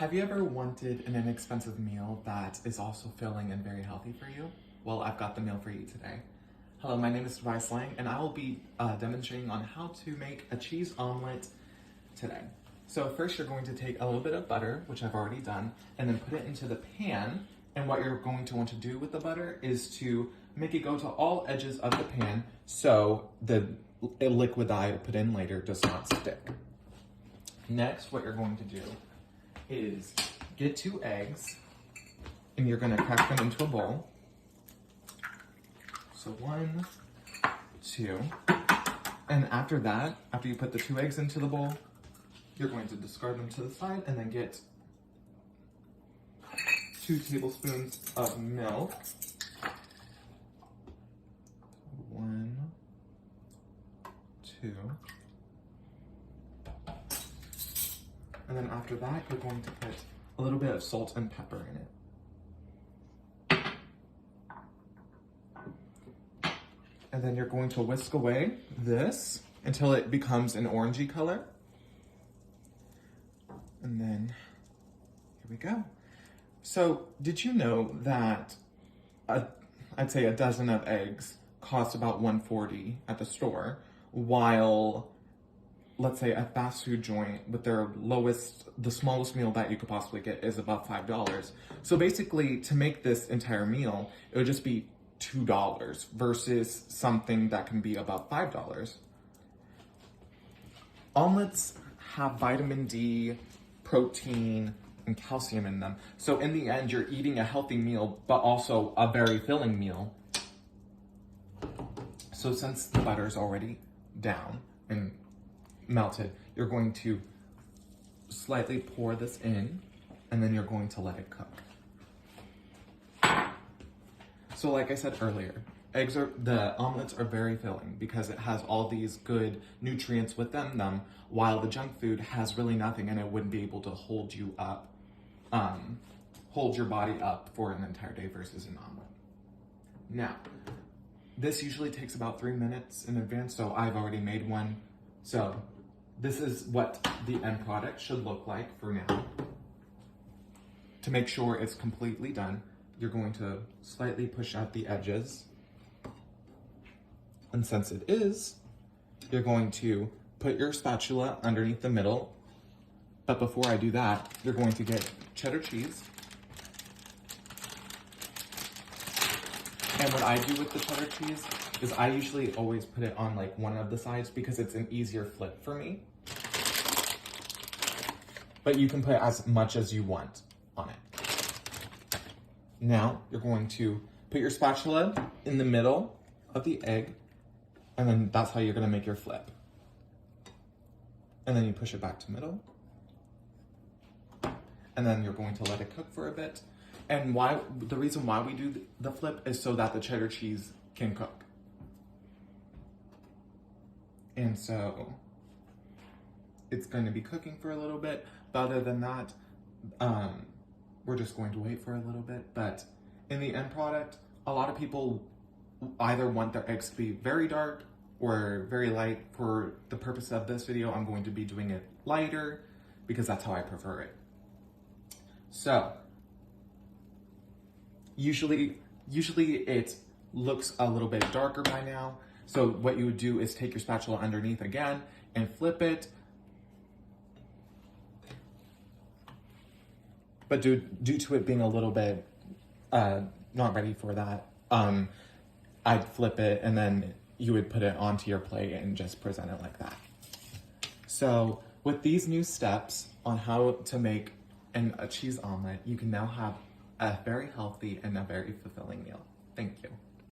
Have you ever wanted an inexpensive meal that is also filling and very healthy for you? Well, I've got the meal for you today. Hello, my name is Tobias Lang, and I will be demonstrating on how to make a cheese omelet today. So first you're going to take a little bit of butter, which I've already done, and then put it into the pan. And what you're going to want to do with the butter is to make it go to all edges of the pan so the liquid that I put in later does not stick. Next, what you're going to do is get 2 eggs, and you're going to crack them into a bowl. So 1, 2, and after that, after you put the 2 eggs into the bowl, you're going to discard them to the side and then get 2 tablespoons of milk. 1, 2. And then after that, you're going to put a little bit of salt and pepper in it. And then you're going to whisk away this until it becomes an orangey color. And then, here we go. So, did you know that I'd say a dozen of eggs cost about $1.40 at the store, while let's say a fast food joint with the smallest meal that you could possibly get is about $5. So basically, to make this entire meal, it would just be $2 versus something that can be about $5. Omelets have vitamin D, protein, and calcium in them. So in the end, you're eating a healthy meal, but also a very filling meal. So since the butter is already down and melted, you're going to slightly pour this in, and then you're going to let it cook. So like I said earlier, the omelets are very filling because it has all these good nutrients within them, while the junk food has really nothing, and it wouldn't be able to hold you up, hold your body up for an entire day versus an omelet. Now, this usually takes about 3 minutes in advance, so I've already made one. So this is what the end product should look like for now. To make sure it's completely done, you're going to slightly push out the edges. And since it is, you're going to put your spatula underneath the middle. But before I do that, you're going to get cheddar cheese. And what I do with the cheddar cheese is I usually always put it on like one of the sides because it's an easier flip for me. But you can put as much as you want on it. Now, you're going to put your spatula in the middle of the egg, and then that's how you're gonna make your flip. And then you push it back to middle. And then you're going to let it cook for a bit. And the reason why we do the flip is so that the cheddar cheese can cook. And so it's going to be cooking for a little bit, but other than that, we're just going to wait for a little bit. But in the end product, a lot of people either want their eggs to be very dark or very light. For the purpose of this video, I'm going to be doing it lighter because that's how I prefer it. So, usually it looks a little bit darker by now. So what you would do is take your spatula underneath again and flip it. But due to it being a little bit not ready for that, I'd flip it and then you would put it onto your plate and just present it like that. So with these new steps on how to make a cheese omelet, you can now have a very healthy and a very fulfilling meal. Thank you.